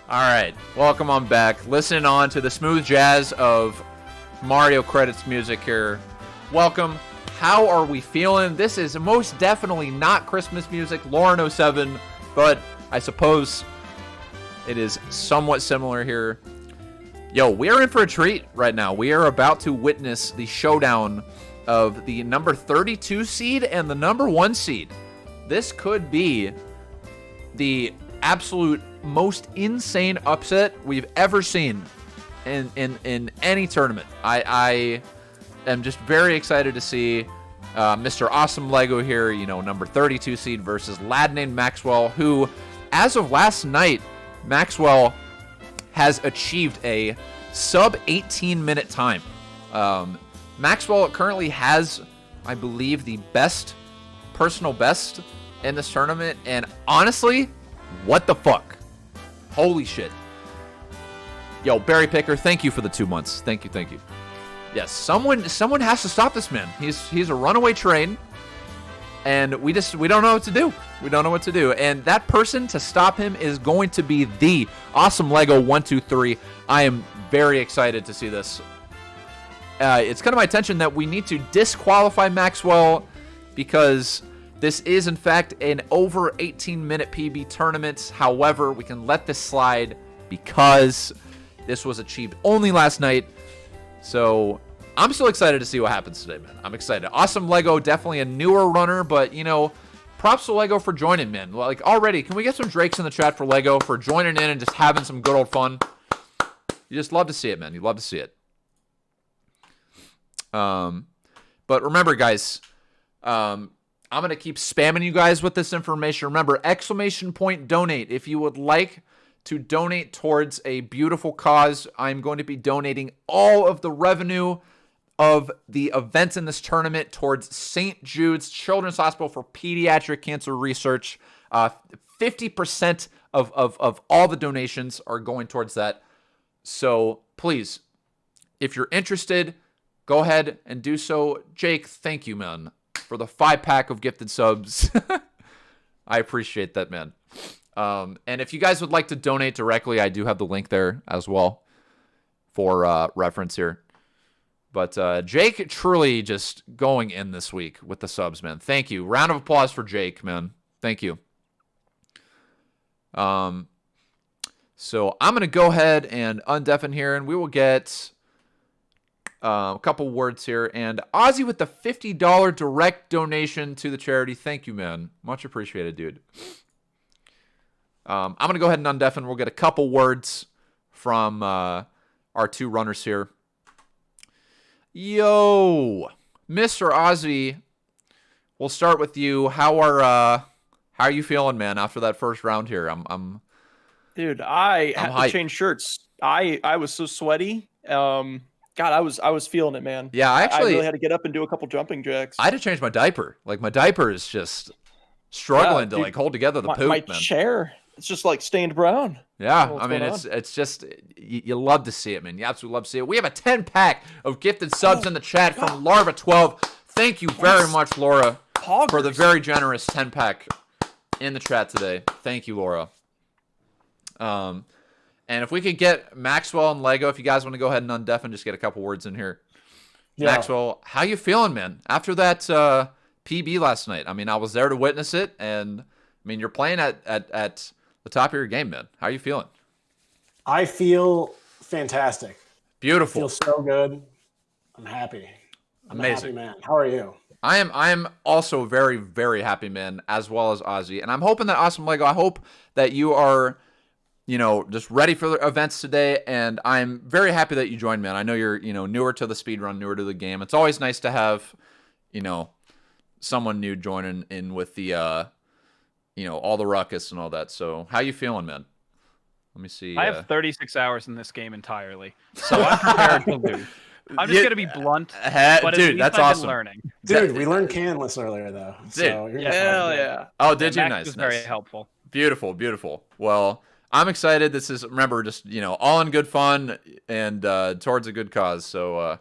All right, welcome on back. Listening on to the smooth jazz of Mario credits music here. Welcome. How are we feeling? This is most definitely not Christmas music, Lauren07, but I suppose it is somewhat similar here. Yo, we are in for a treat right now. We are about to witness the showdown of the number 32 seed and the number 1 seed. This could be the absolute most insane upset we've ever seen in any tournament. I am just very excited to see Mr. Awesome Lego here, number 32 seed versus LadNamedMaxwell, who, as of last night, Maxwell has achieved a sub 18-minute time. Maxwell currently has, I believe, the personal best in this tournament, and honestly, what the fuck? Holy shit. Yo, Barry Picker, thank you for the 2 months. Thank you. Yes, someone has to stop this man. He's a runaway train, and we don't know what to do. We don't know what to do. And that person to stop him is going to be the Awsomelego123. I am very excited to see this. It's come to my attention that we need to disqualify Maxwell because this is, in fact, an over 18-minute PB tournament. However, we can let this slide because this was achieved only last night. So I'm still excited to see what happens today, man. I'm excited. Awesome Lego, definitely a newer runner, but, props to Lego for joining, man. Like, already, can we get some Drakes in the chat for Lego for joining in and just having some good old fun? You just love to see it, man. You love to see it. But remember, guys, I'm going to keep spamming you guys with this information. Remember, ! donate. If you would like to donate towards a beautiful cause, I'm going to be donating all of the revenue of the events in this tournament towards St. Jude's Children's Hospital for Pediatric Cancer Research. 50% of all the donations are going towards that. So please, if you're interested, go ahead and do so. Jake, thank you, man, for the 5-pack of gifted subs. I appreciate that, man. And if you guys would like to donate directly, I do have the link there as well for reference here. But Jake truly just going in this week with the subs, man. Thank you. Round of applause for Jake, man. Thank you. So I'm going to go ahead and undeafen here, and we will get a couple words here. And Ozzy with the $50 direct donation to the charity. Thank you, man. Much appreciated, dude. I'm going to go ahead and undeafen. We'll get a couple words from our 2 runners here. Yo, Mr. Ozzy, we'll start with you. How are you feeling, man, after that first round here? Dude, I had to change shirts. I was so sweaty. God, I was feeling it, man. Yeah, I really had to get up and do a couple jumping jacks. I had to change my diaper. Like, my diaper is just struggling to hold together the poop, my man. Chair, it's just like stained brown. Yeah, I mean, it's just, you love to see it, man. You absolutely love to see it. We have a 10-pack of gifted subs in the chat from Larva12. Thank you very much, Laura, for the very generous 10-pack in the chat today. Thank you, Laura. And if we could get Maxwell and Lego, if you guys want to go ahead and undeafen, just get a couple words in here. Yeah. Maxwell, how you feeling, man, after that PB last night? I mean, I was there to witness it, and, I mean, you're playing at the top of your game, man. How are you feeling? I feel fantastic. Beautiful. I feel so good. I'm happy. I'm amazing, a happy man. How are you? I am also very, very happy, man, as well as Ozzy. And I'm hoping that Awesome Lego, I hope that you are, just ready for the events today. And I'm very happy that you joined, man. I know you're, newer to the speedrun, newer to the game. It's always nice to have, someone new joining in with the, all the ruckus and all that. So how you feeling, man? Let me see. I have 36 hours in this game entirely, so I'm prepared to lose. I'm just going to be blunt, but dude, that's awesome. Learning. Dude, we learned canless earlier, though. So hell yeah. Oh, did you? Max Nice. was very helpful. Beautiful, beautiful. Well, I'm excited. This is, remember, just, all in good fun and towards a good cause. So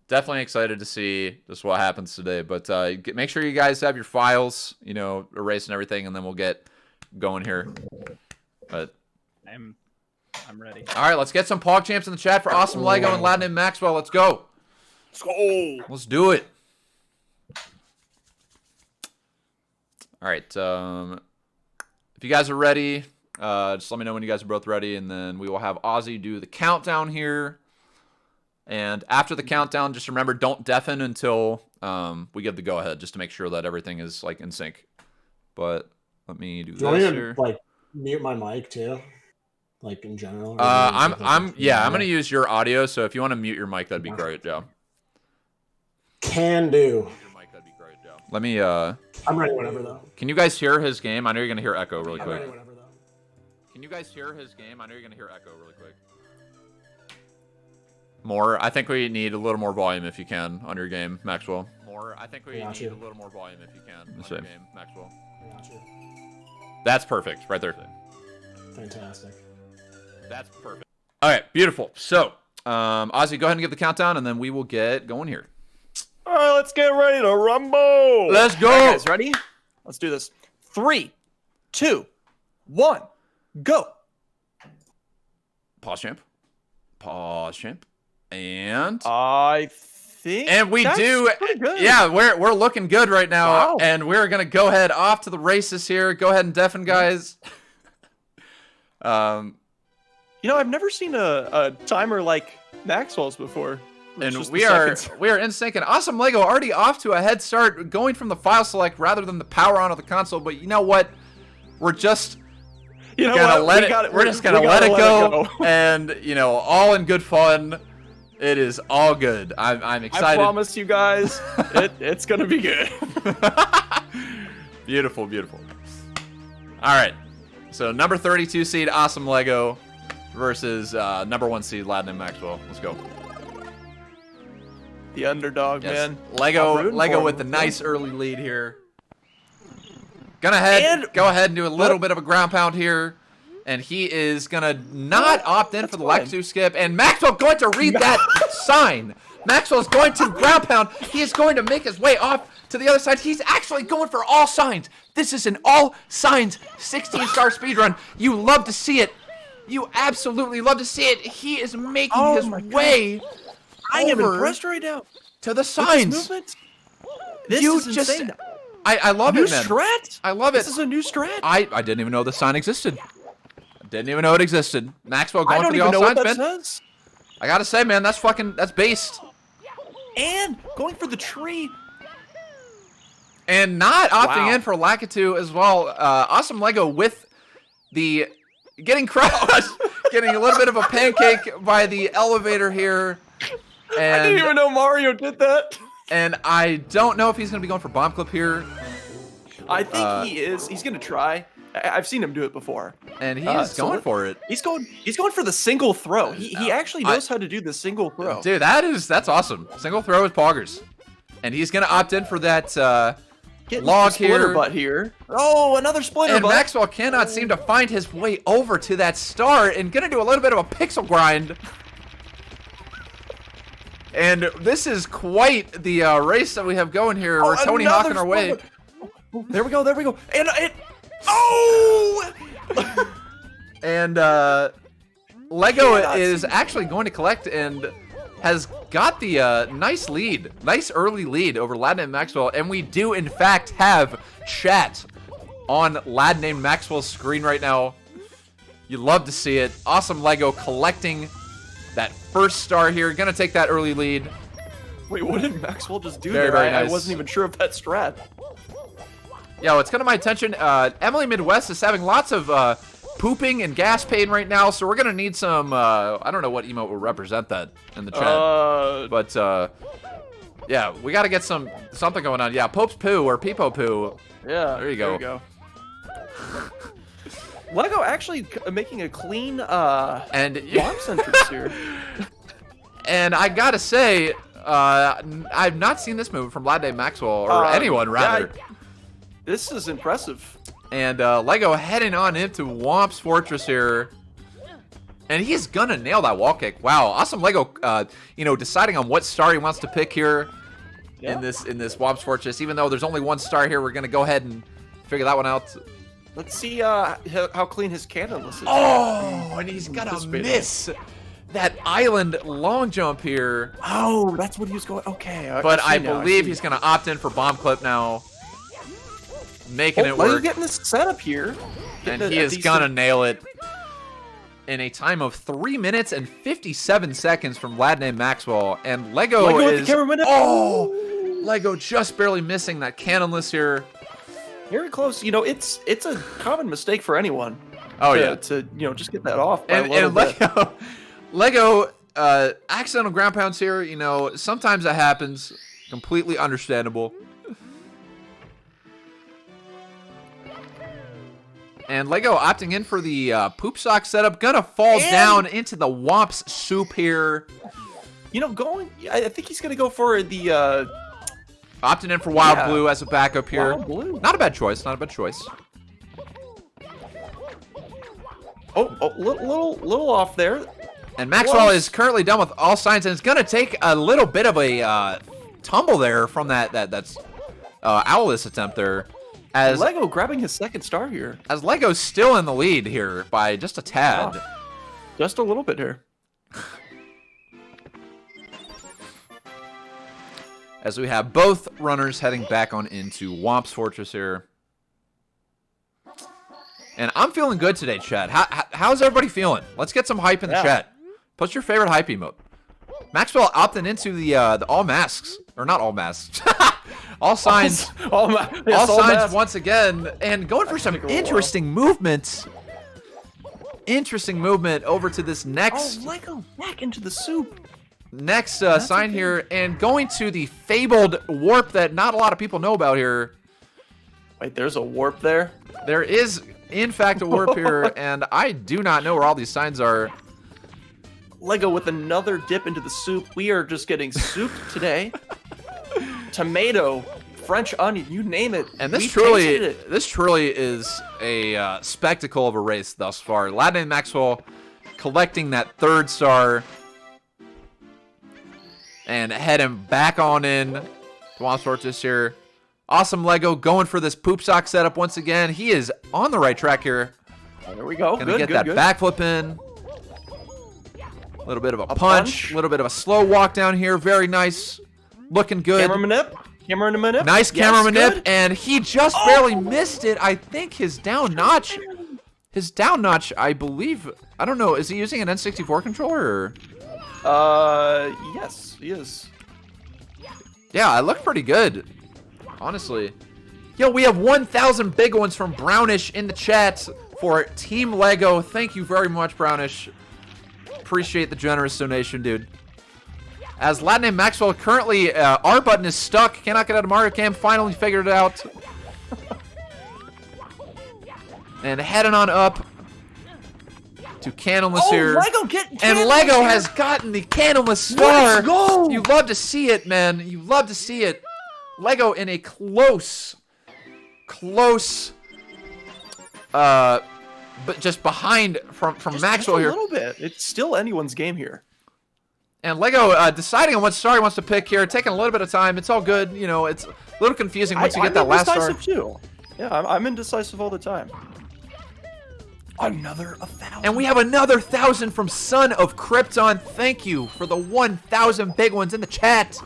definitely excited to see just what happens today. But make sure you guys have your files, erasing everything, and then we'll get going here. But I'm ready. All right, let's get some Pog Champs in the chat for Awesome Lego and LadNamedMaxwell. Let's go. Let's go. Let's do it. All right. If you guys are ready, just let me know when you guys are both ready, and then we will have Ozzy do the countdown here. And after the countdown, just remember, don't deafen until we give the go-ahead, just to make sure that everything is like in sync. But let me do this here. Like mute my mic too, like in general. I'm gonna use your audio. So if you want to mute your mic, that'd be great, Joe. Can do. Let me. I'm ready whenever though. Can you guys hear his game? I know you're gonna hear echo really I'm quick. ready whenever though. Can you guys hear his game? I know you're gonna hear echo really quick. More. I think we need a little more volume if you can on your game, Maxwell. More. I think we need a little more volume if you can on your game, Maxwell. That's perfect, right there. Fantastic. That's perfect. All right, beautiful. So, Ozzy, go ahead and give the countdown, and then we will get going here. All right, let's get ready to rumble. Let's go. All right, guys, ready? Let's do this. 3, 2, 1, go. Pause champ. Pause champ. And I think we that's do. pretty good. Yeah, we're looking good right now. Wow. And we're gonna go ahead off to the races here. Go ahead and deafen, guys. You know, I've never seen a timer like Maxwell's before. And Just we the are seconds. in sync. And Awesome Lego already off to a head start, going from the file select rather than the power on of the console. But you know what? We're just gonna let it. We're just gonna let it go. And you know, all in good fun. It is all good. I'm excited. I promise you guys, it's gonna be good. Beautiful, beautiful. All right. So number 32 seed Awesome Lego versus number 1 seed LadNamedMaxwell. Let's go. The underdog, man. Lego with the nice early lead here. Go ahead and do a little bit of a ground pound here. And he is going to not opt in for the Lakitu skip. And Maxwell going to read that sign. Maxwell's going to ground pound. He is going to make his way off to the other side. He's actually going for all signs. This is an all signs 16-star speedrun. You love to see it. You absolutely love to see it. He is making his way. I am impressed right now. To the signs. This is insane. I love it, man. New strat? I love it. This is a new strat? I didn't even know the sign existed. Didn't even know it existed. Maxwell going I don't for the even all know what signs that spin. says. I gotta say, man, that's based. And going for the tree. And not opting in for Lakitu as well. Awesome Lego with the getting crushed, getting a little bit of a pancake by the elevator here. And I didn't even know Mario did that. And I don't know if he's gonna be going for bomb clip here. I think he is. He's gonna try. I've seen him do it before. And he is going for it. He's going for the single throw. He actually knows how to do the single throw. Dude, that's awesome. Single throw is poggers. And he's gonna opt in for that log splitter butt here. Oh, another splitter and butt. Maxwell cannot seem to find his way over to that star and gonna do a little bit of a pixel grind. And this is quite the race that we have going here. We're Tony Hawking our way. There we go. There we go. And it. Oh! And Lego is actually going to collect and has got the nice early lead over LadNamedMaxwell. And we do, in fact, have chat on LadNamedMaxwell's screen right now. You love to see it. Awesome Lego collecting that first star here. Gonna take that early lead. Wait, what did Maxwell just do there? Very nice. I wasn't even sure of that strat. Yeah, what's come to my attention, Emily Midwest is having lots of pooping and gas pain right now, so we're going to need some, I don't know what emote will represent that in the chat. But, yeah, we got to get something going on. Yeah, Pope's Poo or Peepo Poo. Yeah, there you go. Lego actually making a clean and box entrance here. And I got to say, I've not seen this move from LadNamedMaxwell, or anyone, rather. Yeah, this is impressive. And Lego heading on into Womp's Fortress here. And he's gonna nail that wall kick. Wow, Awesome Lego, deciding on what star he wants to pick here in this Womp's Fortress. Even though there's only one star here, we're gonna go ahead and figure that one out. Let's see how clean his cannonless is. Oh, and he's gonna miss that island long jump here. Oh, that's what he was going. Okay, but I believe he's gonna opt in for bomb clip now, making it work. Getting this setup here, and he is gonna nail it in a time of 3 minutes and 57 seconds from LadNamedMaxwell. And Lego is Lego just barely missing that cannonless here. Very close. You know, it's a common mistake for anyone. Oh to just get that off. By and Lego accidental ground pounds here. You know, sometimes that happens. Completely understandable. And Lego opting in for the poop sock setup. Gonna fall down into the Whomp's soup here. You know, I think he's gonna go for the. Opting in for Wild Blue as a backup here. Wild Blue. Not a bad choice. Not a bad choice. Little off there. And Maxwell is currently done with all signs, and it's gonna take a little bit of a tumble there from that's Owless attempt there. As Lego grabbing his second star here. As Lego's still in the lead here by just a tad. Just a little bit here. As we have both runners heading back on into Whomp's Fortress here. And I'm feeling good today, chat. How's everybody feeling? Let's get some hype in the chat. Post your favorite hype emote. Maxwell opting into the all masks. Or not all masks. All signs. All signs once again. And going for some interesting movements. Interesting movement over to this next. Oh, Lego back into the soup. Next sign here, and going to the fabled warp that not a lot of people know about here. Wait, there's a warp there? There is, in fact, a warp here, and I do not know where all these signs are. Lego with another dip into the soup. We are just getting soup today. Tomato, French onion, you name it. And this truly is a spectacle of a race thus far. LadNamedMaxwell collecting that third star. And heading back on in to Whomp's Fortress here. Awesome Lego going for this poop sock setup once again. He is on the right track here. There we go. Gonna get that backflip in. A little bit of a punch. A little bit of a slow walk down here. Very nice. Looking good. Camera manip. Nice camera manip. And he just barely missed it. I think his down notch, I believe, I don't know. Is he using an N64 controller? Or? Yes, he is. Yeah, I look pretty good, honestly. Yo, we have 1,000 big ones from Brownish in the chat for Team Lego. Thank you very much, Brownish. Appreciate the generous donation, dude. As LadNamedMaxwell currently, R button is stuck. Cannot get out of Mario Cam. Finally figured it out. And heading on up to Cannonless here. And Lego has gotten the Cannonless star. Let's go! You love to see it, man. You love to see it. Lego in a close, but just behind from Maxwell here. A little bit. It's still anyone's game here. And Lego deciding on what star he wants to pick here, taking a little bit of time. It's all good. You know, it's a little confusing once you get that last star. Too. Yeah, I'm indecisive all the time. Another 1,000. And we have another 1,000 from Son of Krypton. Thank you for the 1,000 big ones in the chat.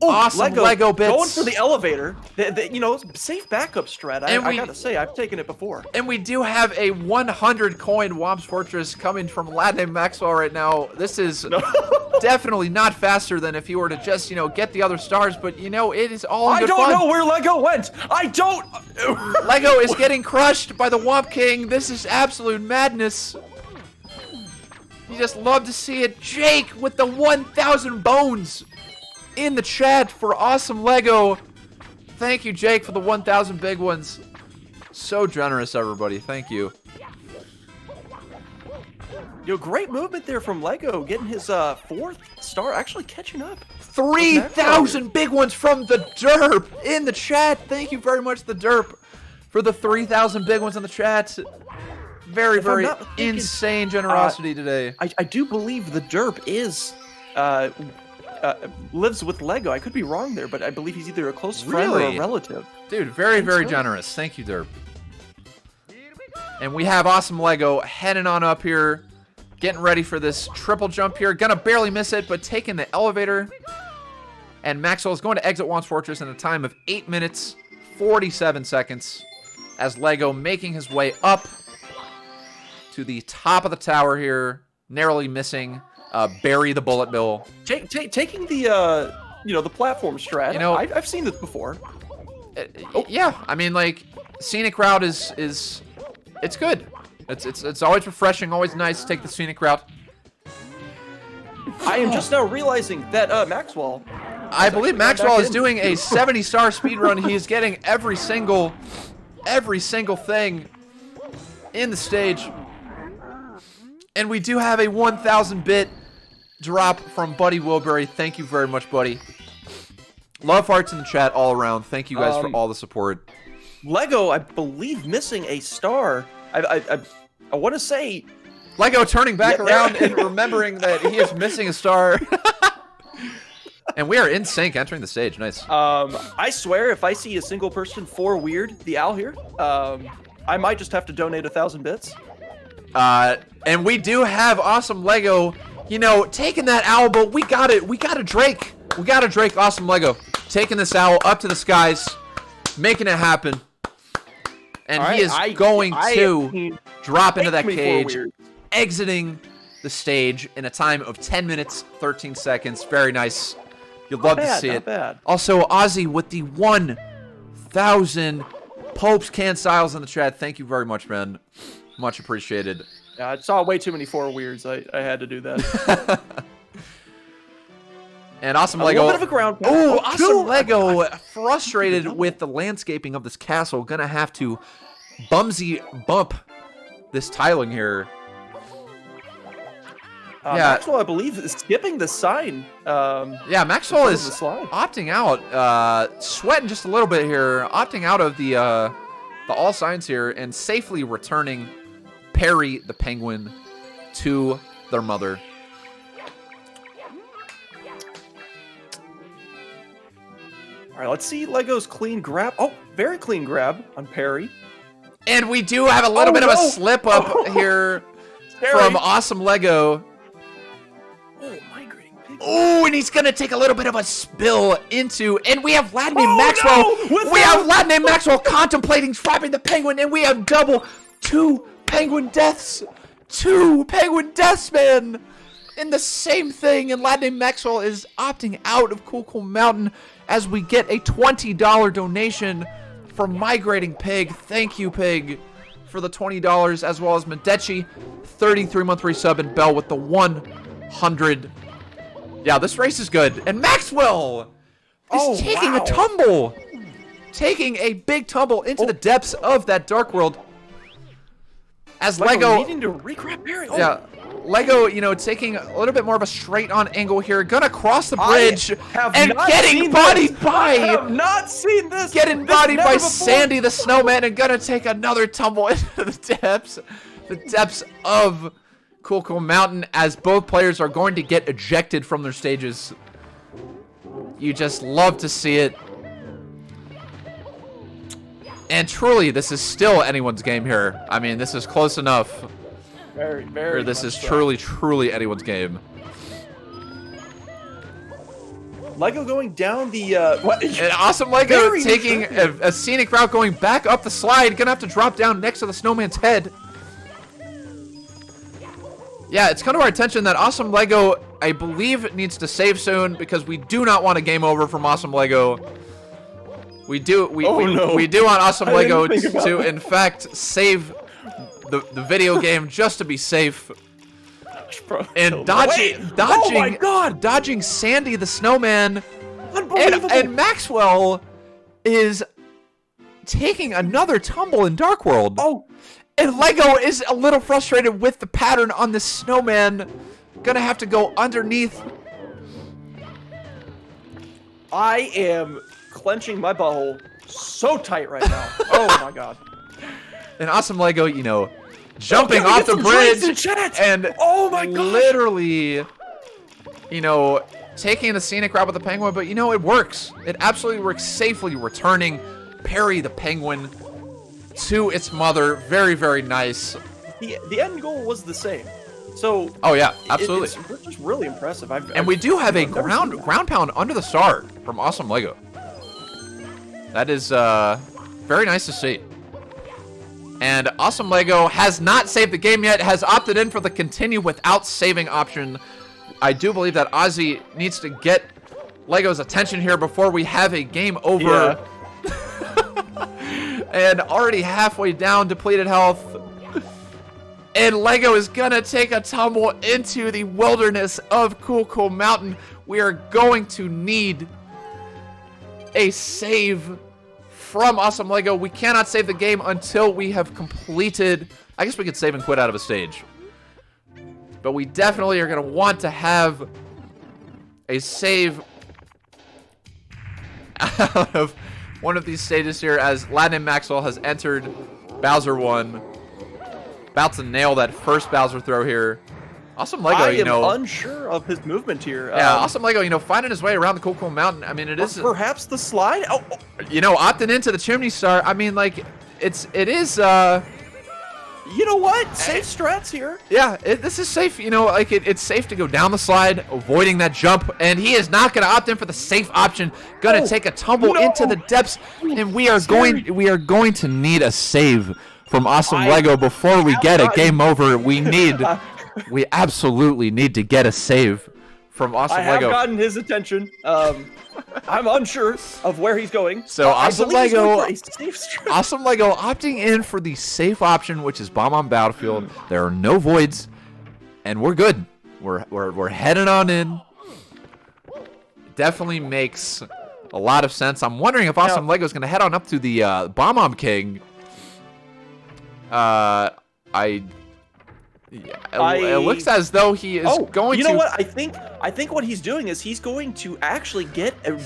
Oh, awesome Lego bits. Going for the elevator. You know, safe backup strat. I gotta say, I've taken it before. And we do have a 100 coin Whomp's Fortress coming from LadNamedMaxwell right now. This is definitely not faster than if you were to just, you know, get the other stars. But, you know, it is all in good fun. I don't know where Lego went. I don't. Lego is getting crushed by the Whomp King. This is absolute madness. You just love to see it. Jake with the 1,000 bones in the chat for Awesome Lego. Thank you, Jake, for the 1,000 big ones. So generous, everybody. Thank you. Yo, great movement there from Lego, getting his fourth star, actually catching up. 3,000 big ones from the Derp in the chat. Thank you very much, the Derp, for the 3,000 big ones in the chat. Very, very insane generosity today. I do believe the Derp is lives with Lego. I could be wrong there, but I believe he's either a close friend or a relative. Dude, very, very generous. Thank you, Derp. And we have Awesome Lego heading on up here, getting ready for this triple jump here. Gonna barely miss it, but taking the elevator. And Maxwell is going to exit Juan's Fortress in a time of 8 minutes, 47 seconds. As Lego making his way up to the top of the tower here, narrowly missing Barry the Bullet Bill. Taking the the platform strat. You know, I've seen this before. Yeah, I mean, like, scenic route is it's good. It's always refreshing, always nice to take the scenic route. I am just now realizing that Maxwell. I believe Maxwell is doing a 70-star speedrun. He is getting every single thing in the stage. And we do have a 1,000-bit drop from Buddy Wilbury. Thank you very much, buddy. Love hearts in the chat all around. Thank you guys for all the support. Lego, I believe, missing a star. I want to say... Lego turning back around and remembering that he is missing a star. And we are in sync entering the stage. Nice. I swear, if I see a single person for Weird, the owl here, I might just have to donate 1,000 bits. And we do have Awesome Lego, taking that owl, but we got it. We got a Drake. We got a Drake. Awesome Lego taking this owl up to the skies, making it happen. And he is going to drop into that cage, exiting the stage in a time of 10 minutes, 13 seconds. Very nice. You'd love to see it. Bad. Also, Ozzy with the 1,000 Popes Can Styles in the chat. Thank you very much, man. Much appreciated. Yeah, I saw way too many 4 weirds. I had to do that. And Awesome Lego. A little bit of a ground pound. Oh, Awesome Lego, frustrated with the landscaping of this castle, gonna have to bumsy bump this tiling here. Maxwell, I believe, is skipping the sign. Yeah, Maxwell is opting out, sweating just a little bit here, opting out of the all signs here, and safely returning Perry the Penguin to their mother. All right, let's see Lego's clean grab. Oh, very clean grab on Perry. And we do have a little bit of a slip up here from Awesome Lego. Oh, migrating pig. Oh, and he's going to take a little bit of a spill into, and we have LadNamedMaxwell. No! We have LadNamedMaxwell contemplating dropping the penguin, and we have two penguin deaths. 2 penguin deaths, man. In the same thing, and LadNamedMaxwell is opting out of Cool Mountain as we get a $20 donation from Migrating Pig. Thank you, Pig, for the $20, as well as Medechi, 33-month resub, and Bell with the 100. Yeah, this race is good. And Maxwell is taking a tumble. Taking a big tumble into the depths of that dark world. As Lego needing to re-grab Perry. Oh. Yeah, Lego, taking a little bit more of a straight-on angle here. Gonna cross the bridge and getting bodied by... I have not seen this. Getting bodied by Sandy the Snowman and gonna take another tumble into the depths of Cool Mountain, as both players are going to get ejected from their stages. You just love to see it. And truly, this is still anyone's game here. I mean, this is close enough. Very, very. This is truly anyone's game. Lego going down the. And Awesome Lego taking a scenic route, going back up the slide. Gonna have to drop down next to the snowman's head. Yeah, it's come to our attention that Awesome Lego, I believe, needs to save soon, because we do not want a game over from Awesome Lego. We do want Awesome Lego to in fact save the video game just to be safe. And dodging Sandy the Snowman. And Maxwell is taking another tumble in Dark World. Oh. And Lego is a little frustrated with the pattern on this snowman. Gonna have to go underneath. I am clenching my butthole so tight right now. Oh my god. And Awesome Lego, jumping off the bridge and oh my god, literally, taking the scenic route with the penguin, but it works. It absolutely works, safely returning Perry the Penguin to its mother. Very, very nice. The end goal was the same. So. Oh yeah, absolutely. It's just really impressive. And we do have a ground pound under the star from Awesome Lego. That is very nice to see. And Awesome Lego has not saved the game yet, has opted in for the continue without saving option. I do believe that Ozzy needs to get Lego's attention here before we have a game over. Yeah. And already halfway down, depleted health. And Lego is gonna take a tumble into the wilderness of Cool Mountain. We are going to need a save from Awesome Lego. We cannot save the game until we have completed. I guess we could save and quit out of a stage. But we definitely are going to want to have a save out of one of these stages here as LadNamedMaxwell has entered Bowser 1. About to nail that first Bowser throw here. Awesome Lego, I am unsure of his movement here. Yeah, Awesome Lego, finding his way around the Cool Mountain. I mean, it is perhaps the slide. Oh. Opting into the chimney star. I mean, like, it is. You know what? Safe strats here. Yeah, this is safe. It's safe to go down the slide, avoiding that jump, and he is not going to opt in for the safe option. Going to take a tumble into the depths, and we are going to need a save from Awesome Lego before we get a game over. We absolutely need to get a save from Awesome Lego. I have gotten his attention. I'm unsure of where he's going. So Awesome Lego opting in for the safe option, which is bomb on battlefield. There are no voids, and we're good. We're heading on in. Definitely makes a lot of sense. I'm wondering if Awesome Lego is going to head on up to the Bomb King. It looks as though he is going to. You know what? I think what he's doing is he's going to actually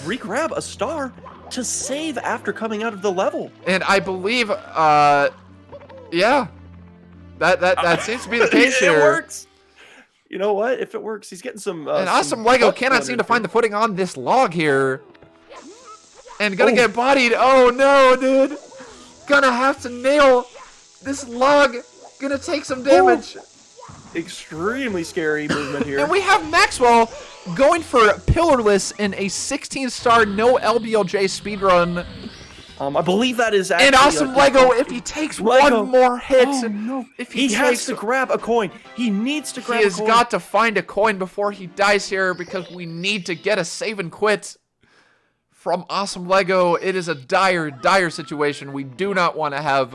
re-grab a star to save after coming out of the level. And I believe, that seems to be the case here. It works. You know what? If it works, he's getting some. And Awesome Lego cannot seem to find the footing on this log here, and gonna get bodied. Oh no, dude! Gonna have to nail this log. Gonna take some damage. Extremely scary movement here. And we have Maxwell going for pillarless in a 16-star no LBLJ speedrun. I believe that is actually. And Awesome Lego, if he takes one more hit, if he has to grab a coin. He needs to grab a coin. He has got to find a coin before he dies here because we need to get a save and quit from Awesome Lego. It is a dire, dire situation. We do not want to have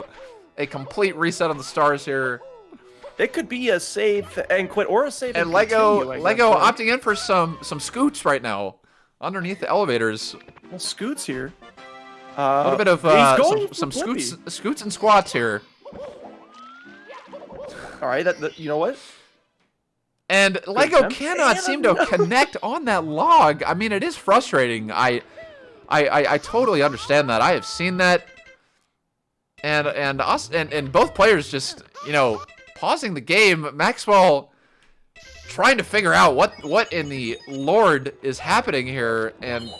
a complete reset of the stars here. It could be a save and quit or a save and Lego opting in for some scoots right now underneath the elevators. Well, scoots here. A little bit of some scoots and squats here. All right, you know what? And Lego cannot seem to connect on that log. I mean, it is frustrating. I totally understand that. I have seen that. And both players just, pausing the game. Maxwell trying to figure out what in the Lord is happening here, and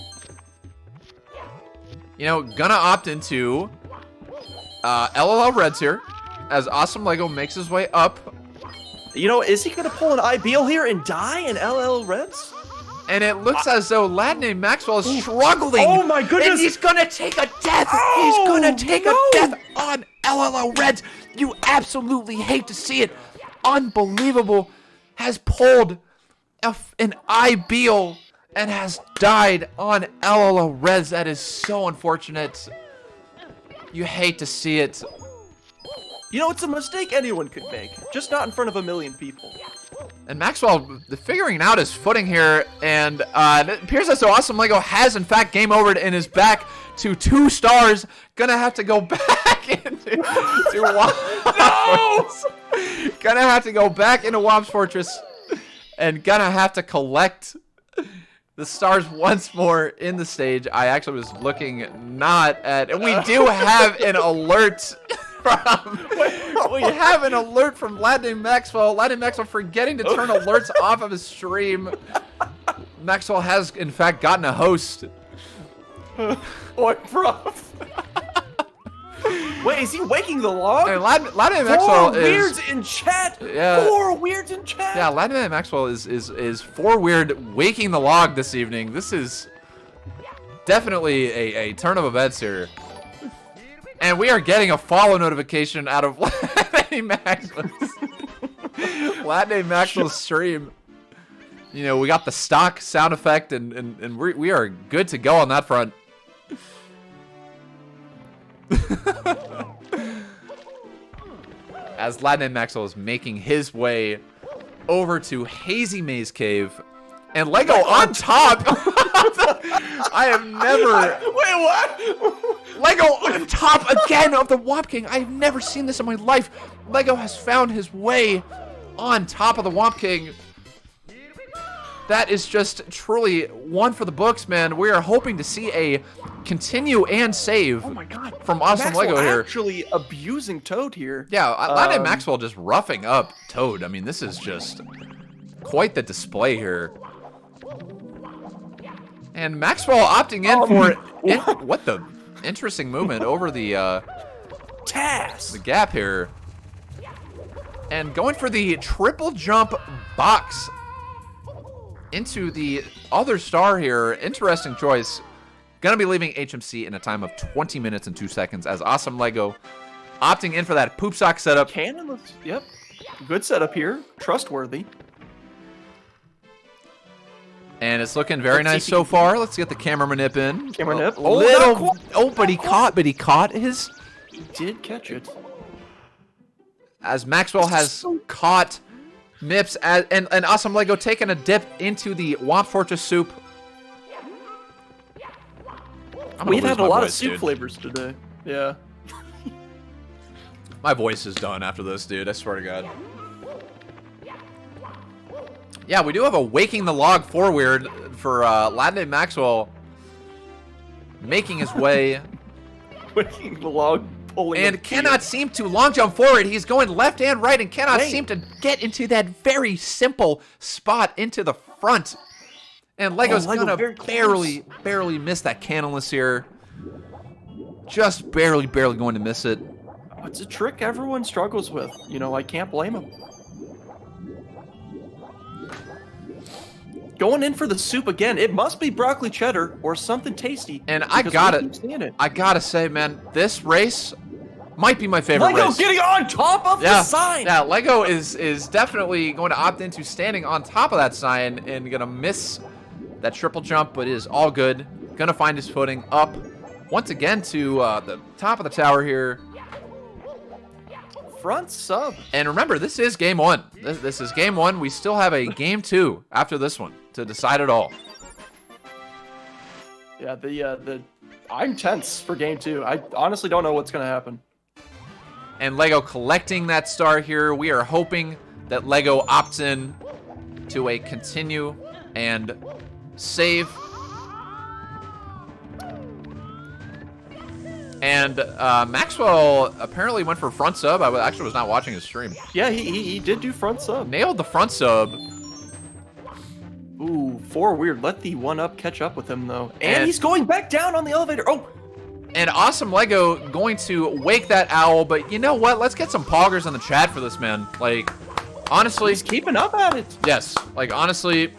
gonna opt into LLL Reds here as Awesome Lego makes his way up. Is he gonna pull an Ideal here and die in LLL Reds? And it looks as though LadNamedMaxwell is struggling. Oh my goodness! And he's gonna take a death. He's gonna take a death on LLL Reds. You absolutely hate to see it. Unbelievable. Has pulled an Ideal and has died on LLL Reds. That is so unfortunate. You hate to see it. It's a mistake anyone could make, just not in front of a million people. And Maxwell figuring out his footing here, and it appears as though Awesome Lego has in fact game overed and is back to 2 stars. Gonna have to go back into Womp's Gonna have to go back into Womp's Fortress and gonna have to collect the stars once more in the stage. I actually was looking not at, and we do have an alert. We have an alert from LadNamedMaxwell. LadNamedMaxwell forgetting to turn alerts off of his stream. Maxwell has, in fact, gotten a host. What, prof? Wait, is he waking the log? Hey, LadNamedMaxwell is... weirds in chat. Yeah. 4 weirds in chat. Yeah, LadNamedMaxwell is 4 weird waking the log this evening. This is definitely a turn of events here. And we are getting a follow notification out of LadNamedMaxwell's stream. You know, we got the stock sound effect, and we are good to go on that front. As LadNamedMaxwell is making his way over to Hazy Maze Cave, and Lego on top. I have never. Wait, what? Lego on top again of the Womp King. I've never seen this in my life. Lego has found his way on top of the Womp King. That is just truly one for the books, man. We are hoping to see a continue and save Oh my God. from Awesome Lego here. Actually abusing Toad here. Yeah, LadNamedMaxwell just roughing up Toad. I mean, this is just quite the display here. And Maxwell opting in for what the interesting movement over the gap here. And going for the triple jump box into the other star here. Interesting choice. Gonna be leaving HMC in a time of 20 minutes and 2 seconds as Awesome Lego opting in for that poop sock setup. Cannon, yep. Good setup here. Trustworthy. And it's looking very nice so far. Let's get the camera manip in. Camera nip. But he caught his. He did catch it. As Maxwell has caught Nips and Awesome Lego taking a dip into the Womp Fortress soup. We've had a lot of soup flavors today. Yeah. My voice is done after this, dude. I swear to God. Yeah, we do have a Waking the Log 4 weird for LadNamedMaxwell making his way. Waking the Log pulling. And cannot seem to long jump forward. He's going left and right and cannot seem to get into that very simple spot into the front. And Lego's gonna barely miss that cannonless here. Just barely going to miss it. It's a trick everyone struggles with. You know, I can't blame him. Going in for the soup again. It must be broccoli cheddar or something tasty. And I gotta say, man, this race might be my favorite race. Lego getting on top of the sign. Yeah, Lego is definitely going to opt into standing on top of that sign and gonna miss that triple jump, but it is all good. Gonna find his footing up once again to the top of the tower here. Front sub. And remember, this is game 1. This is game 1. We still have a game 2 after this one to decide it all. Yeah, I'm tense for game 2. I honestly don't know what's gonna happen. And Lego collecting that star here. We are hoping that Lego opts in to a continue and save. And Maxwell apparently went for front sub. I actually was not watching his stream. Yeah, he did do front sub. Nailed the front sub. Ooh, 4 weird. Let the 1-up catch up with him, though. And he's going back down on the elevator. Oh! And Awesome Lego going to wake that owl. But you know what? Let's get some poggers in the chat for this, man. Like, honestly. He's keeping up at it. Yes. Like, honestly,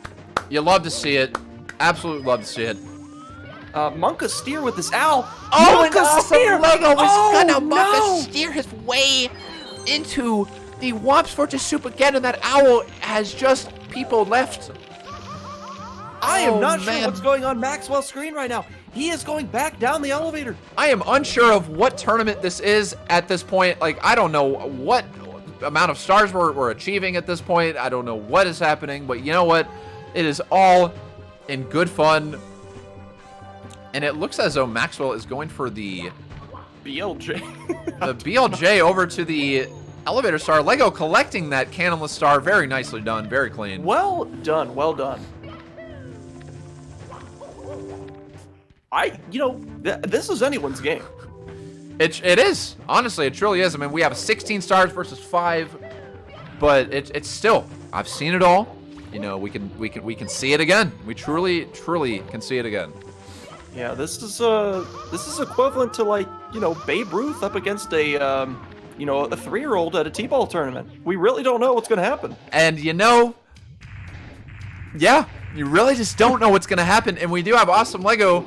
you love to see it. Absolutely love to see it. Monka Steer with this owl. Oh, and Awesome Lego was gonna Monka steer his way into the Womp Fortress soup again, and that owl has just people left. I am not sure what's going on Maxwell's screen right now. He is going back down the elevator. I am unsure of what tournament this is at this point. Like, I don't know what amount of stars we're achieving at this point. I don't know what is happening, but you know what? It is all in good fun. And it looks as though Maxwell is going for the BLJ. the BLJ over to the elevator star. Lego collecting that cannonless star. Very nicely done. Very clean. Well done. Well done. This is anyone's game. It is. Honestly, it truly is. I mean, we have 16 stars versus 5, but it's still. I've seen it all. You know, we can see it again. We truly can see it again. Yeah, this is equivalent to, like, Babe Ruth up against a, a 3-year-old at a t-ball tournament. We really don't know what's going to happen. And yeah, you really just don't know what's going to happen. And we do have Awsomelego,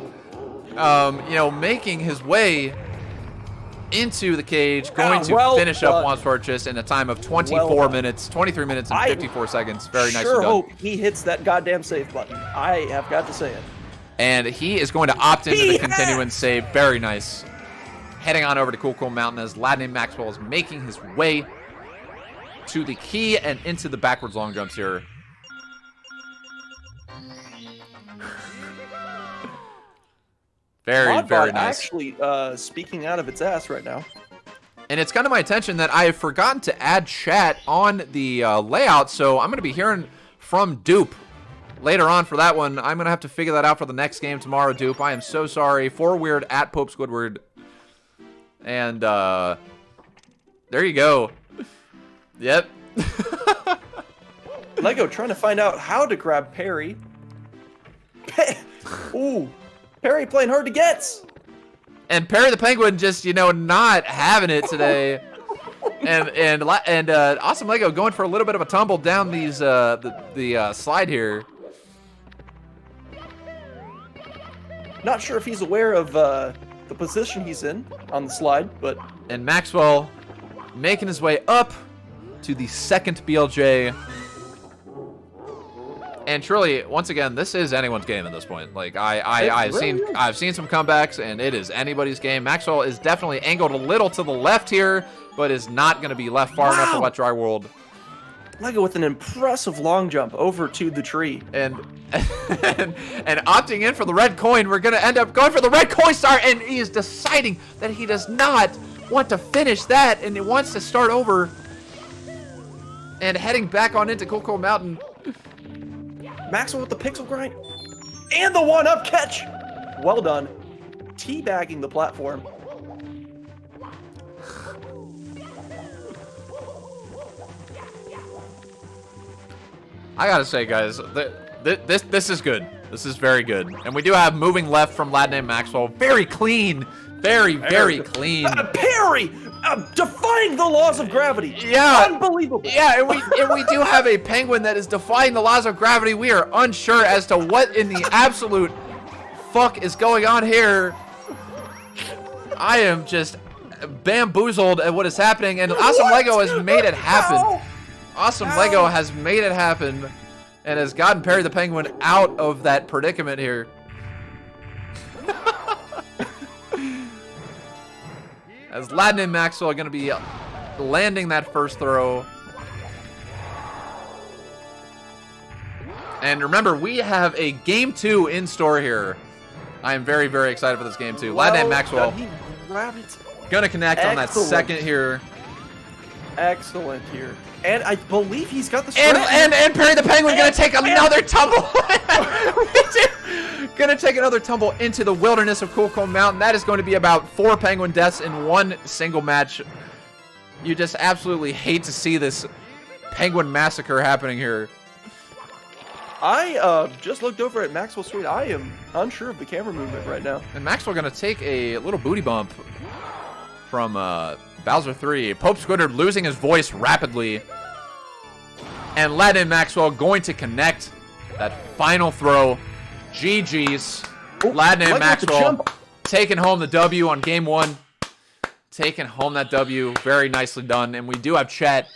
making his way into the cage, going to finish up Once Purchase in a time of 23 minutes and 54 seconds. Very nicely done. Sure hope he hits that goddamn save button. I have got to say it. And he is going to opt into the continuance save. Very nice. Heading on over to Cool Mountain as LadNamedMaxwell is making his way to the key and into the backwards long jumps here. Very nice. Actually, speaking out of its ass right now. And it's come to my attention that I have forgotten to add chat on the layout, so I'm going to be hearing from Dupe later on for that one. I'm going to have to figure that out for the next game tomorrow, Dupe. I am so sorry. @Weird at popesquidward. And there you go. Yep. Lego trying to find out how to grab Perry. Ooh. Perry playing hard to get. And Perry the Penguin just, not having it today. and Awsomelego going for a little bit of a tumble down these the slide here. Not sure if he's aware of the position he's in on the slide, but and Maxwell making his way up to the second BLJ. And truly, once again, this is anyone's game at this point. Like I've seen some comebacks, and it is anybody's game. Maxwell is definitely angled a little to the left here, but is not going to be left far enough for Wet Dry World. Lego with an impressive long jump over to the tree. And opting in for the red coin, we're going to end up going for the red coin star, and he is deciding that he does not want to finish that, and he wants to start over. And heading back on into Cool Mountain. Maxwell with the pixel grind. And the one-up catch. Well done. Teabagging the platform. I gotta say, guys, this is good. This is very good. And we do have moving left from LadNamedMaxwell. Very clean. Very clean. Perry! Defying the laws of gravity. Yeah. Unbelievable. Yeah, and we do have a penguin that is defying the laws of gravity. We are unsure as to what in the absolute fuck is going on here. I am just bamboozled at what is happening, and Awsomelego has made it happen. Awsomelego has made it happen and has gotten Perry the Penguin out of that predicament here. As LadNamedMaxwell are going to be landing that first throw. And remember, we have a Game 2 in store here. I am very excited for this Game 2. LadNamedMaxwell going to connect on that second here. Excellent here. And I believe he's got the and Perry the Penguin going to take another tumble. Going to take another tumble into the wilderness of Cool Mountain. That is going to be about 4 penguin deaths in one single match. You just absolutely hate to see this penguin massacre happening here. I just looked over at Maxwell's screen. I am unsure of the camera movement right now. And Maxwell going to take a little booty bump from Bowser 3. popesquidward losing his voice rapidly. And LadNamedMaxwell going to connect that final throw. GG's. LadNamedMaxwell taking home the W on Game 1. Taking home that W. Very nicely done. And we do have chat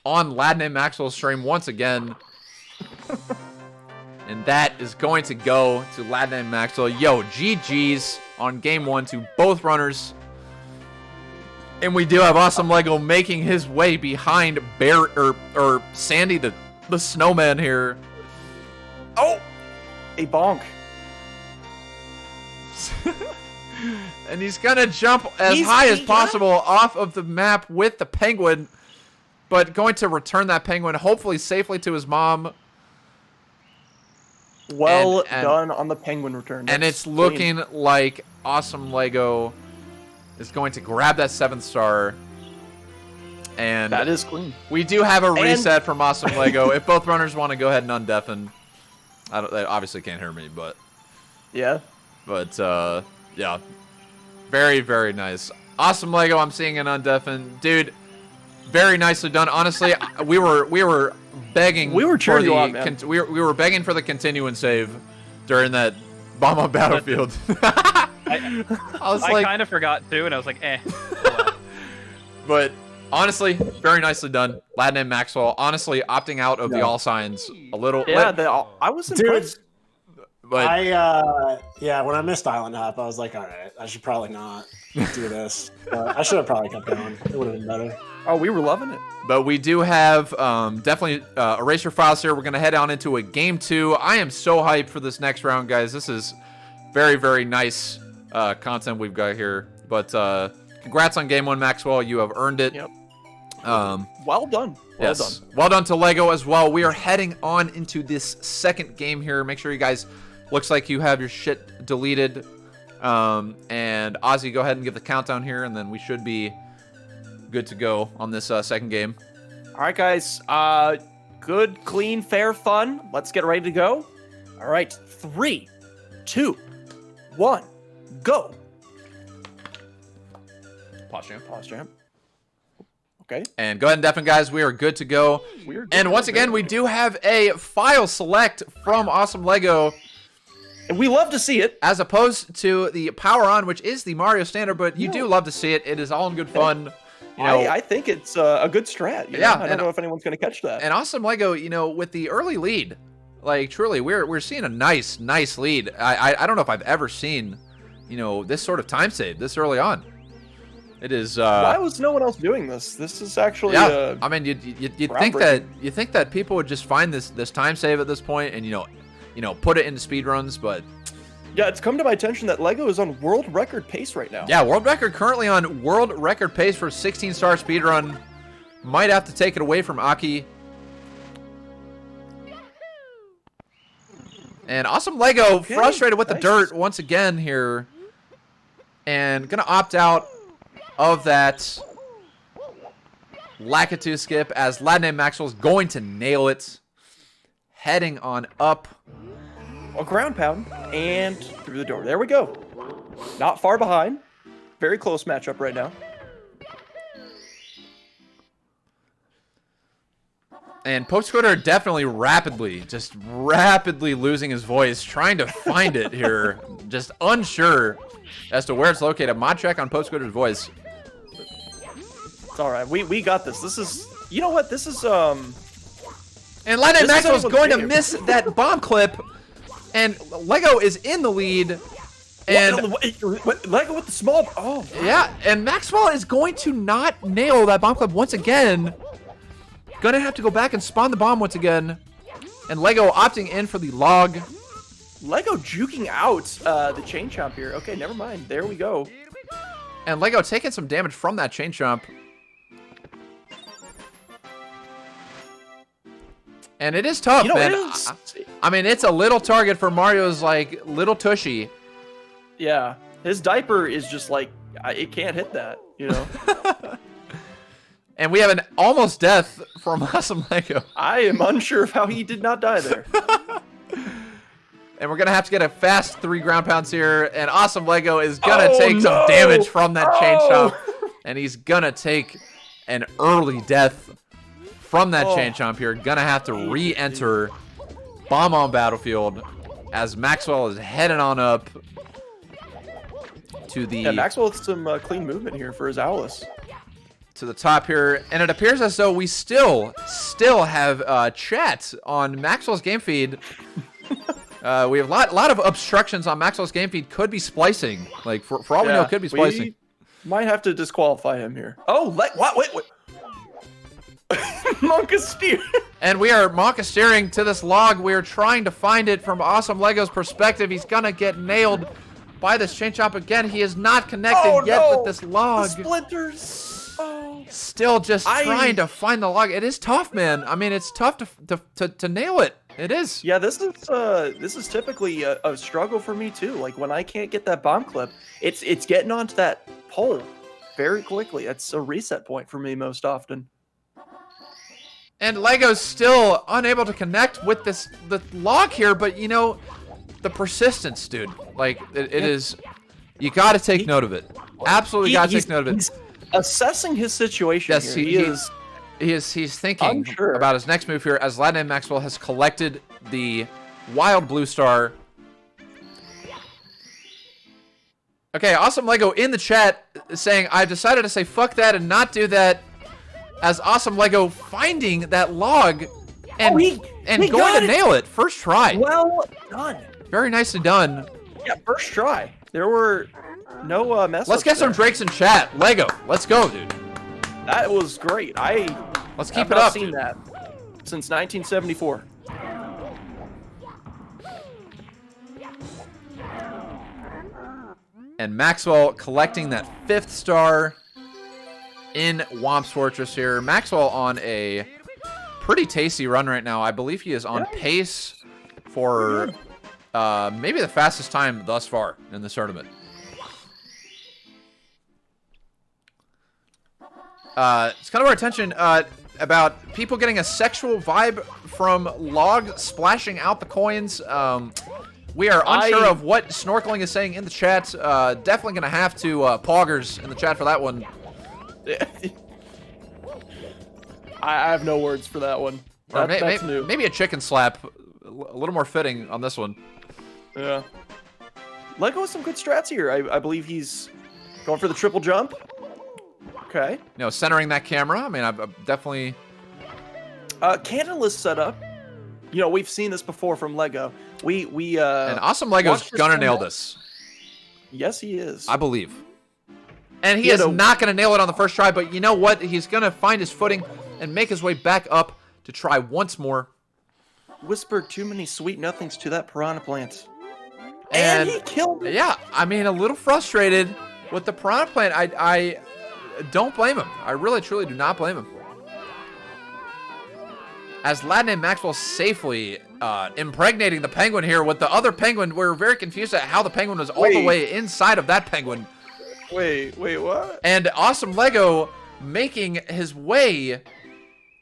on LadNamedMaxwell's stream once again. And that is going to go to LadNamedMaxwell. Yo, GG's on Game 1 to both runners. And we do have Awsomelego making his way behind Sandy the snowman here. Oh! A bonk. And he's gonna jump as high as possible off of the map with the penguin, but going to return that penguin hopefully safely to his mom. Well done on the penguin return. And it's looking like Awsomelego is going to grab that 7th star. And that is clean. We do have a reset from Awsomelego. If both runners want to go ahead and undeafen. They obviously can't hear me, but yeah. But yeah. Very, very nice. Awesome Lego. I'm seeing it on Deafin. Dude, very nicely done. Honestly, we were begging. We were cheering you on, man. We were begging for the continue and save during that bomb on battlefield. I kind of forgot too, and I was like, eh. But honestly, very nicely done. LadNamedMaxwell, honestly, opting out of the all signs a little. Yeah, I was impressed. But yeah, when I missed Island Hop, I was like, all right, I should probably not do this. But I should have probably kept going. It would have been better. Oh, we were loving it. But we do have definitely erase your files here. We're going to head on into a game 2. I am so hyped for this next round, guys. This is very, very nice content we've got here. But congrats on game 1, Maxwell. You have earned it. Yep. Well done. Yes. Well done to Lego as well. We are heading on into this second game here. Make sure you guys, looks like you have your shit deleted. And Ozzy, go ahead and give the countdown here, and then we should be good to go on this second game. All right, guys. Good, clean, fair, fun. Let's get ready to go. All right. 3, 2, 1, go. Pause jam. Okay. And go ahead and deafen, guys. We are good to go. And once again, we do have a file select from Awesome Lego. And we love to see it. As opposed to the Power On, which is the Mario standard, but you do love to see it. It is all in good fun. You know, I think it's a good strat. You know? I don't know if anyone's going to catch that. And Awesome Lego, you know, with the early lead, like truly, we're seeing a nice lead. I don't know if I've ever seen, you know, this sort of time save this early on. It is. Why was no one else doing this? This is actually. Yeah, I mean, you think that people would just find this time save at this point and you know put it into speed runs, but. Yeah, it's come to my attention that Lego is on world record pace right now. Yeah, world record currently on world record pace for 16-star speedrun. Might have to take it away from Aki. And Awesome Lego frustrated with the dirt once again here. And gonna opt out of that Lakitu skip as LadNamedMaxwell is going to nail it. Heading on up. A ground pound and through the door. There we go. Not far behind. Very close matchup right now. And popesquidward definitely rapidly losing his voice, trying to find it here. Just unsure as to where it's located. Mod check on popesquidward's voice. It's all right. We got this. This is, you know what? This is And LadNamedMaxwell's going to miss that bomb clip, and Lego is in the lead. And Lego with the small. Oh yeah, and Maxwell is going to not nail that bomb clip once again. Gonna have to go back and spawn the bomb once again. And Lego opting in for the log. Lego juking out the chain chomp here. Okay, never mind. There we go. And Lego taking some damage from that chain chomp. And it is tough, man. I mean, it's a little target for Mario's, like, little tushy. Yeah. His diaper is just, like, it can't hit that, you know? And we have an almost death from Awesome Lego. I am unsure of how he did not die there. And we're going to have to get a fast 3 ground pounds here. And Awesome Lego is going to take some damage from that chain chomp. And he's going to take an early death from that chain chomp here. Gonna have to re-enter bomb on battlefield as Maxwell is heading on up to the. Yeah, Maxwell with some clean movement here for his Owlus. To the top here, and it appears as though we still have chat on Maxwell's game feed. We have a lot of obstructions on Maxwell's game feed. Could be splicing, like for all we know, could be splicing. We might have to disqualify him here. Oh, what? Wait. Monka steer. And we are Monka steering to this log. We are trying to find it from Awesome Lego's perspective. He's gonna get nailed by this chain chomp again. He is not connected yet with this log. The splinters. Oh. Still just trying to find the log. It is tough, man. I mean, it's tough to nail it. It is. Yeah, this is typically a struggle for me too. Like when I can't get that bomb clip, it's getting onto that pole very quickly. That's a reset point for me most often. And Lego's still unable to connect with the log here, but you know, the persistence, dude. Like it is You got to take note of it. Absolutely got to take note of it. He's assessing his situation. Yes, here. he's thinking Unsure. about his next move here as LadNamedMaxwell has collected the wild blue star. Okay, Awesome Lego in the chat saying, I've decided to say fuck that and not do that, as Awesome Lego finding that log and, he going got to it. nail it. First try. Well done. Very nicely done. Yeah, first try. There were no mess Let's get some Drakes in chat. Lego, let's go, dude. That was great. Let's keep have it not up, seen dude. that since 1974. And Maxwell collecting that 5th star in Womp's Fortress here. Maxwell on a pretty tasty run right now. I believe he is on pace for maybe the fastest time thus far in this tournament. It's kind of our attention about people getting a sexual vibe from log splashing out the coins. We are unsure of what Snorkeling is saying in the chat. Definitely going to have to poggers in the chat for that one. I have no words for that one. Or That's new. maybe a chicken slap. A little more fitting on this one. Yeah. Lego with some good strats here. I believe he's going for the triple jump. Okay. You know, centering that camera. I mean, I've definitely... Candleless setup. You know, we've seen this before from Lego. We and Awesome Lego's watched this gonna come nail up. this. Yes, he is. I believe. And he is not going to nail it on the first try, but you know what? He's going to find his footing and make his way back up to try once more. Whispered too many sweet nothings to that piranha plant. And he killed it. Yeah, I mean, a little frustrated with the piranha plant. I don't blame him. I really, truly do not blame him. As LadNamedMaxwell safely impregnating the penguin here with the other penguin. We're very confused at how the penguin was all the way inside of that penguin. Wait, what? And Awesome Lego making his way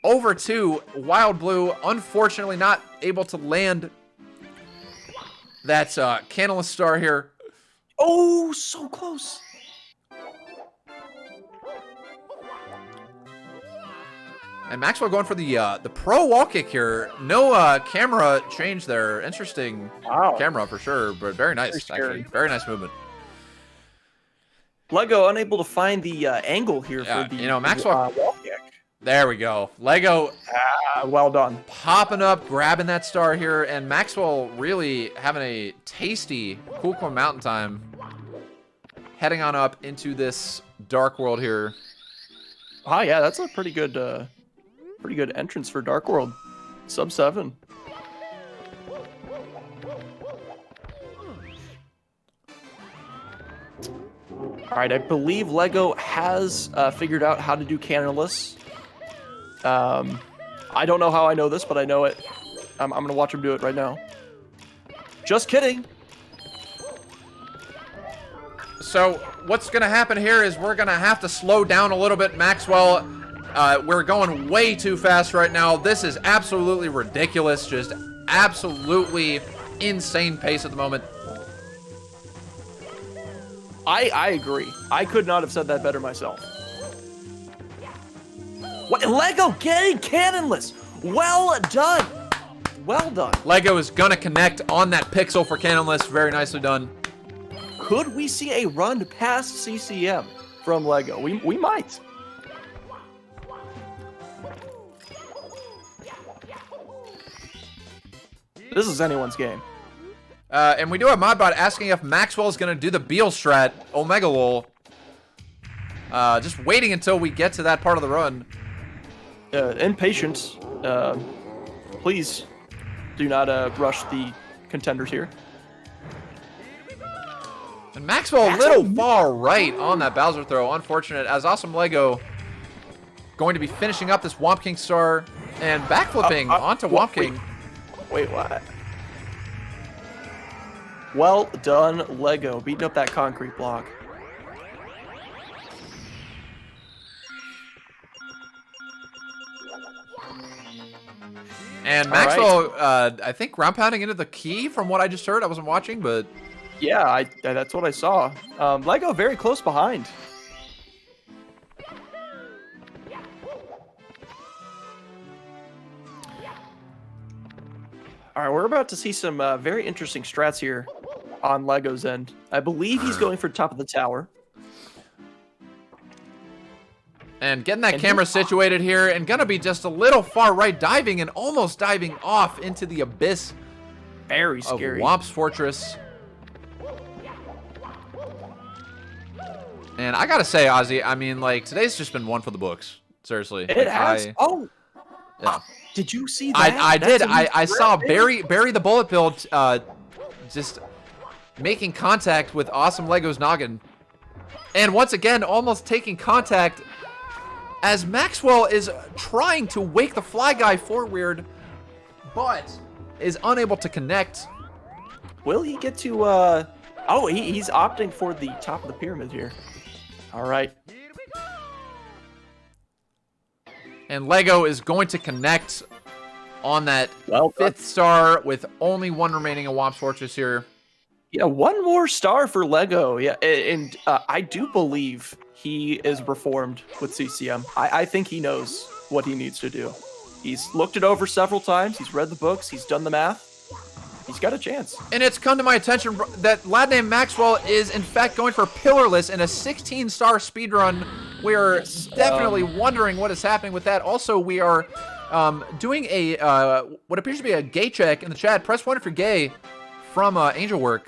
over to Wild Blue. Unfortunately not able to land that Candleless Star here. Oh, so close. And Maxwell going for the pro wall kick here. No camera change there. Interesting camera for sure, but very nice, actually. Very nice movement. Lego unable to find the angle here for the Maxwell wall kick. There we go. Lego well done. Popping up, grabbing that star here, and Maxwell really having a tasty Cool Corn Mountain time. Heading on up into this Dark World here. Oh yeah, that's a pretty good entrance for Dark World. Sub 7. All right, I believe Lego has figured out how to do Candleless. I don't know how I know this, but I know it. I'm going to watch him do it right now. Just kidding. So what's going to happen here is we're going to have to slow down a little bit, Maxwell. We're going way too fast right now. This is absolutely ridiculous. Just absolutely insane pace at the moment. I agree. I could not have said that better myself. What? Lego getting Cannonless. Well done. Well done. Lego is going to connect on that pixel for Cannonless. Very nicely done. Could we see a run past CCM from Lego? We might. This is anyone's game. And we do have Modbot asking if Maxwell is going to do the Beal strat, Omega Lol. Just waiting until we get to that part of the run. Impatient. Please do not rush the contenders here. And Maxwell a little far right on that Bowser throw. Unfortunate, as Awesome Lego going to be finishing up this Womp King star and backflipping onto Womp King. Wait, what? Well done, Lego. Beating up that concrete block. And Maxwell, I think, ground pounding into the key from what I just heard. I wasn't watching, but Yeah, that's what I saw. Lego very close behind. All right, we're about to see some very interesting strats here on Lego's end. I believe he's going for top of the tower. And getting that camera situated here, and gonna be just a little far right, diving and almost diving off into the abyss. Very scary. Of Womp's Fortress. And I gotta say, Ozzy, I mean, like, today's just been one for the books. Seriously. It has. Yeah. Did you see that? I did. I saw Barry the bullet bill just making contact with Awsomelego123's noggin. And once again, almost taking contact as Maxwell is trying to wake the fly guy forward, but is unable to connect. Will he get to, he's opting for the top of the pyramid here. All right. And Lego is going to connect on that Well, 5th star with only one remaining in Womp's Fortress here. Yeah, one more star for Lego. Yeah, and I do believe he is reformed with CCM. I think he knows what he needs to do. He's looked it over several times. He's read the books. He's done the math. He's got a chance. And it's come to my attention that LadNamedMaxwell is, in fact, going for Pillarless in a 16-star speedrun. We are definitely wondering what is happening with that. Also, we are doing a what appears to be a gay check in the chat. Press 1 if you're gay from Angelwork.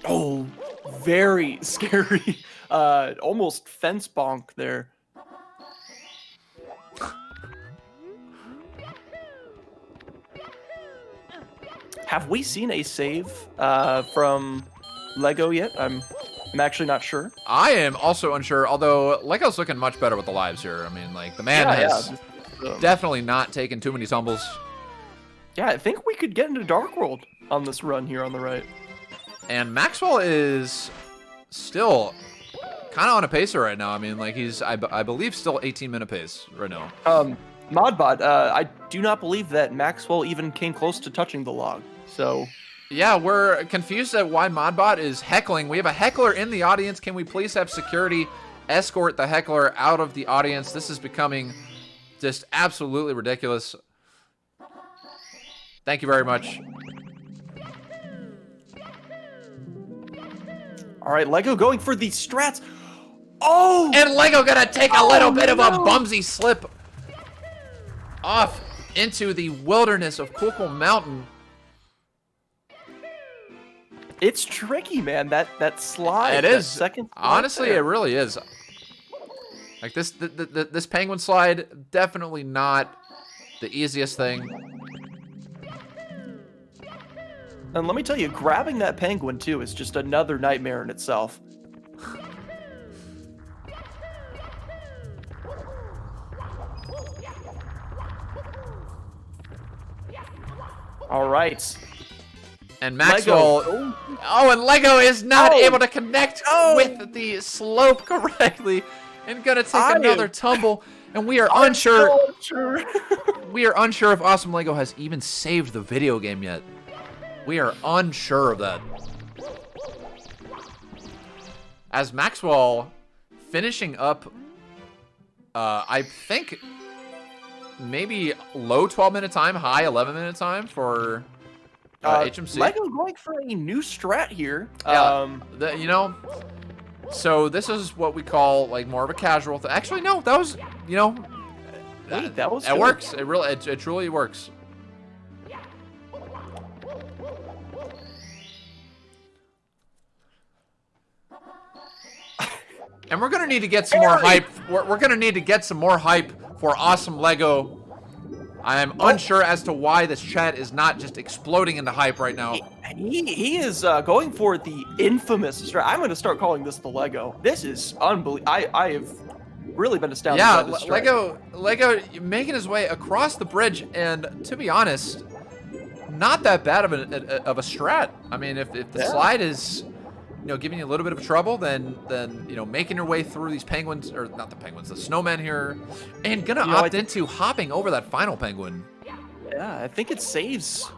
Oh, very scary. Almost fence bonk there. Have we seen a save from Lego yet? I'm actually not sure. I am also unsure, although Lego's looking much better with the lives here. I mean, like, the man has definitely not taken too many tumbles. Yeah, I think we could get into Dark World on this run here on the right. And Maxwell is still kind of on a pacer right now. I mean, like, he's, I believe, still 18-minute pace right now. Modbot, I do not believe that Maxwell even came close to touching the log. So, yeah, we're confused at why Modbot is heckling. We have a heckler in the audience. Can we please have security escort the heckler out of the audience? This is becoming just absolutely ridiculous. Thank you very much. All right, Lego going for the strats. Oh! And Lego gonna take a little bit of a bumsy slip off into the wilderness of Kukul Mountain. It's tricky, man. That slide. It is. Second. Honestly, it really is. Like this penguin slide, definitely not the easiest thing. And let me tell you, grabbing that penguin too is just another nightmare in itself. All right. And Maxwell. Oh, and Lego is not able to connect with the slope correctly, and gonna take another tumble. And we are unsure. We are unsure if Awsomelego has even saved the video game yet. We are unsure of that. As Maxwell finishing up, I think maybe low 12-minute time, high 11-minute time for HMC. Lego going for a new strat here. Yeah, you know, so this is what we call like more of a casual thing. Actually, no, that was, you know, that was. It works. It really, it truly works. And we're gonna need to get some more hype. We're gonna need to get some more hype for Awsomelego. I am unsure as to why this chat is not just exploding into hype right now. He is going for the infamous strat. I'm going to start calling this the Lego. This is unbelievable. I have really been astounded by this strat. Lego making his way across the bridge, and to be honest, not that bad of a strat. I mean, if the slide is, you know, giving you a little bit of trouble, then you know, making your way through these penguins, or not the penguins, the snowmen here, and gonna opt into hopping over that final penguin. Yeah, I think it saves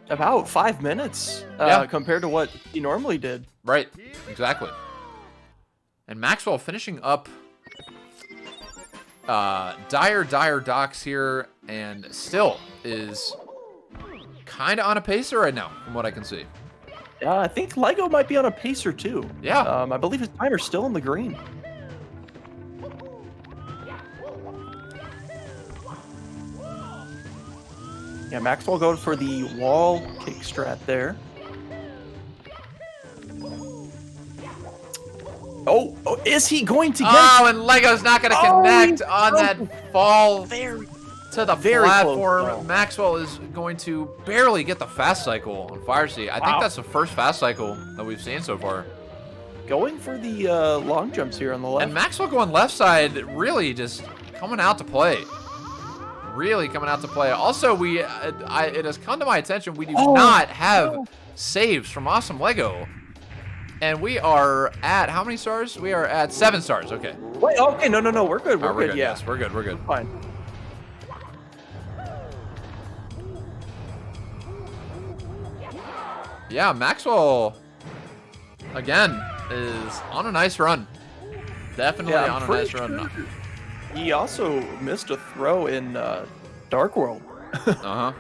about 5 minutes compared to what he normally did. Right, exactly. And Maxwell finishing up dire docks here, and still is kind of on a pacer right now, from what I can see. Yeah, I think Lego might be on a pacer too. Yeah. I believe his timer's still in the green. Yeah, Maxwell goes for the wall kick strat there. Oh, is he going to get Oh, and Lego's not going to connect on that fall very to the very platform. close, though. Maxwell is going to barely get the fast cycle on Fire Sea. I think that's the first fast cycle that we've seen so far. going for the long jumps here on the left? And Maxwell going left side, really just coming out to play. Really coming out to play. Also, it has come to my attention, we do not have saves from Awesome Lego. And we are at, how many stars? We are at 7 stars, okay. Wait, okay, no, we're good, we're good, yeah. Yes, we're good. Fine. Yeah, Maxwell, again, is on a nice run. Definitely Yeah, on a pretty nice run. sure he also missed a throw in Dark World. Uh-huh.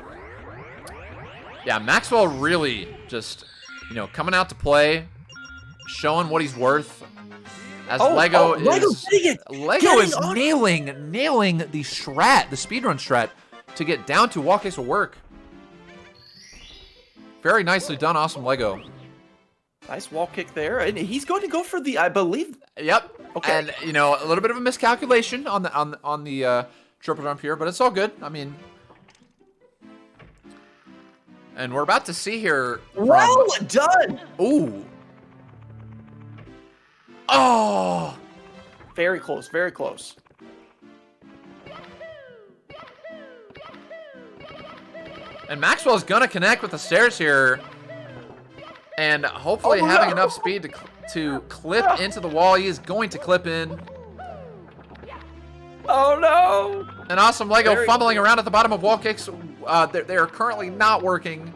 Yeah, Maxwell really just, coming out to play, showing what he's worth. As Lego is nailing the strat, the speedrun strat, to get down to walk case will work. Very nicely done, Awesome Lego. Nice wall kick there, and he's going to go for the, I believe. Yep. Okay. And a little bit of a miscalculation on the triple jump here, but it's all good. I mean, and we're about to see here. Well done. Ooh. Oh. Very close. Very close. And Maxwell's gonna connect with the stairs here, and hopefully having enough speed to clip into the wall. He is going to clip in. Oh no! And Awesome Lego fumbling around at the bottom of wall kicks. They are currently not working.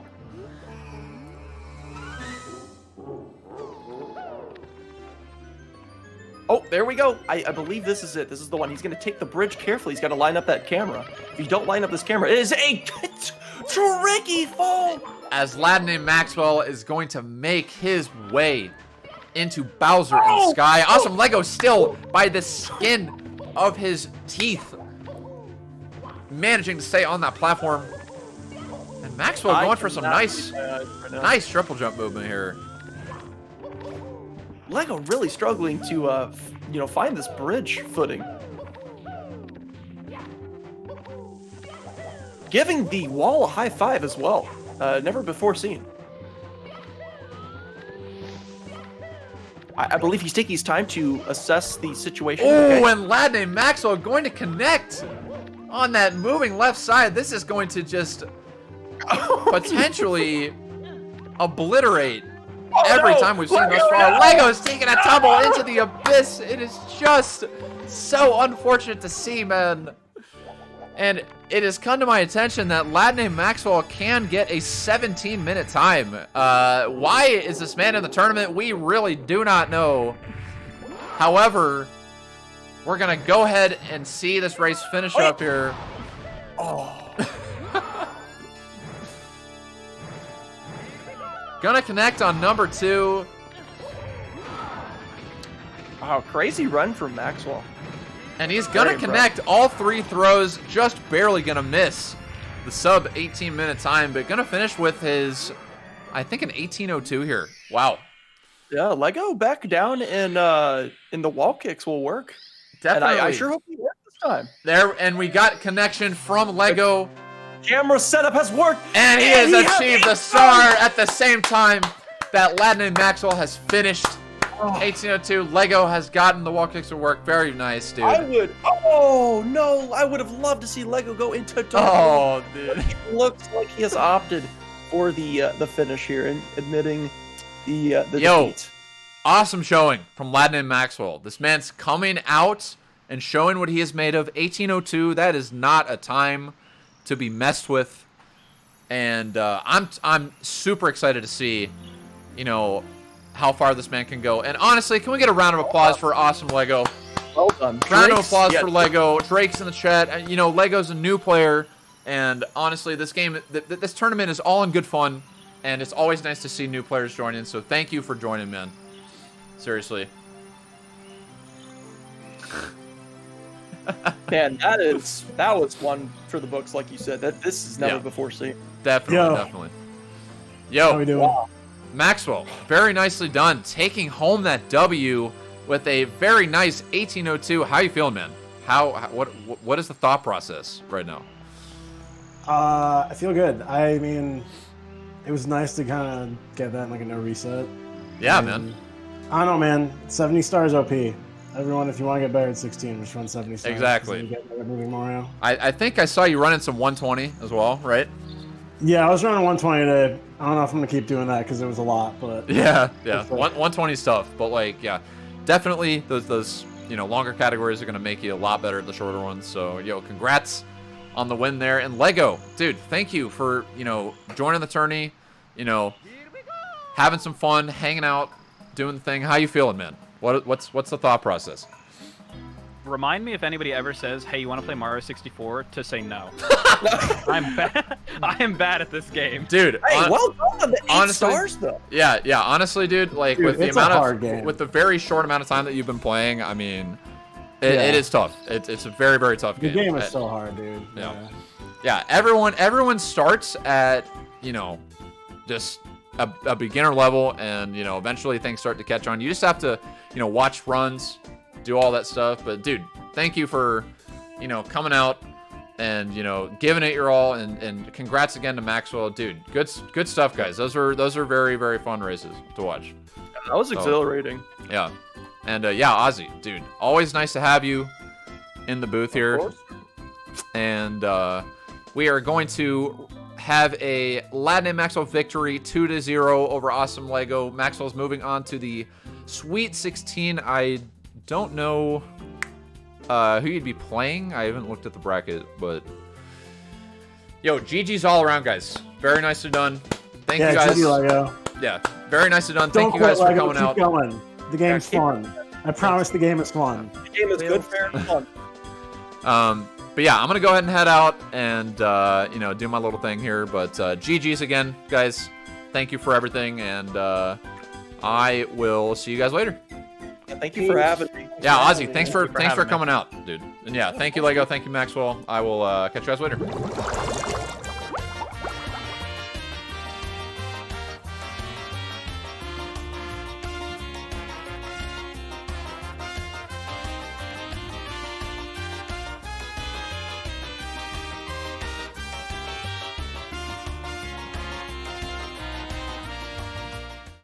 Oh, there we go. I believe this is it. This is the one. He's going to take the bridge carefully. He's got to line up that camera. If you don't line up this camera, it is a tricky fall. As LadNamedMaxwell is going to make his way into Bowser in the sky. Awesome Lego still by the skin of his teeth, managing to stay on that platform. And Maxwell going for some nice triple jump movement here. Lego really struggling to, find this bridge footing. Giving the wall a high five as well. Never before seen. I believe he's taking his time to assess the situation. Oh, and LadNamedMaxwell going to connect on that moving left side. This is going to just potentially obliterate every time we've seen thus far. Lego's taking a tumble into the abyss. It is just so unfortunate to see, man. And it has come to my attention that LadNamedMaxwell can get a 17-minute time. Why is this man in the tournament? We really do not know. However, we're going to go ahead and see this race finish up here. Oh. Gonna connect on number 2. Wow, crazy run from Maxwell. And he's gonna connect all 3 throws, just barely gonna miss the sub 18-minute time, but gonna finish with his, I think, an 18:02 here. Wow. Yeah, Lego back down in the wall kicks will work. Definitely. And I sure hope he works this time. There, and we got connection from Lego. Camera setup has worked. And he has achieved the star at the same time that LadNamedMaxwell has finished. 18:02. Lego has gotten the wall kicks to work. Very nice, dude. I would have loved to see Lego go into Dark. Oh, dude. It looks like he has opted for the finish here and admitting the defeat. Awesome showing from LadNamedMaxwell. This man's coming out and showing what he is made of. 18:02. That is not a time to be messed with. and I'm super excited to see, you know, how far this man can go. And honestly, can we get a round of applause for Awesome Lego? Well done. Round of applause for Lego. Drake's in the chat. You know, Lego's a new player, and honestly, this game, this tournament is all in good fun, and it's always nice to see new players join in. So thank you for joining, man. Seriously. Man, that was one for the books, like you said. This is never before seen. Definitely, definitely. Yo, How we doing? Wow. Maxwell, very nicely done, taking home that W with a very nice 1802. How you feeling, man? What is the thought process right now? I feel good. I mean, it was nice to kind of get that like a no reset. Yeah, And man. I don't know, man. 70 stars OP. Everyone, if you want to get better at 16, just run 70 stars. Exactly. And get better at moving Mario. I think I saw you running some 120 as well, right? Yeah, I was running 120 today. I don't know if I'm gonna keep doing that because it was a lot, but Yeah. 120 is tough, but like, yeah, definitely those you know, longer categories are gonna make you a lot better at the shorter ones. So, yo, congrats on the win there. And Lego, dude, thank you for, you know, joining the tourney, you know, having some fun, hanging out, doing the thing. How you feeling, man? What's the thought process? Remind me if anybody ever says, "Hey, you want to play Mario 64?" to say no. I'm bad. I am bad at this game, Dude. Hey, well done. The 8 honestly, stars though. Yeah, honestly, dude, like Dude, with the it's a amount hard of game. with the very short amount of time that you've been playing, I mean, it is tough. It's a very, very tough the game. game is so hard, dude. Yeah, everyone starts at, you know, just a beginner level, and, you know, eventually things start to catch on. You just have to, you know, watch runs, do all that stuff. But dude, thank you for, you know, coming out and, you know, giving it your all, and congrats again to Maxwell. Dude, good stuff, guys. Those are very, very fun races to watch. That was exhilarating. Yeah. And yeah, Ozzy, dude, always nice to have you in the booth here. Of course. And we are going to have a LadNamedMaxwell victory 2-0 over Awesome Lego. Maxwell's moving on to the Sweet 16. I don't know who you'd be playing. I haven't looked at the bracket, but yo, GG's all around, guys. Very nicely done. Thank you guys. GG Lego. Yeah, very nicely done. Don't Thank you guys quit, for Lego. coming Keep out. going. The game's fun. I promise the game is fun. The game is good, fair, and fun. But yeah, I'm gonna go ahead and head out and you know, do my little thing here. But GG's again, guys. Thank you for everything, and I will see you guys later. Thank you for having me. Yeah, Ozzy, thanks for having me. coming out, dude. And yeah, thank you, Lego. Thank you, Maxwell. I will catch you guys later.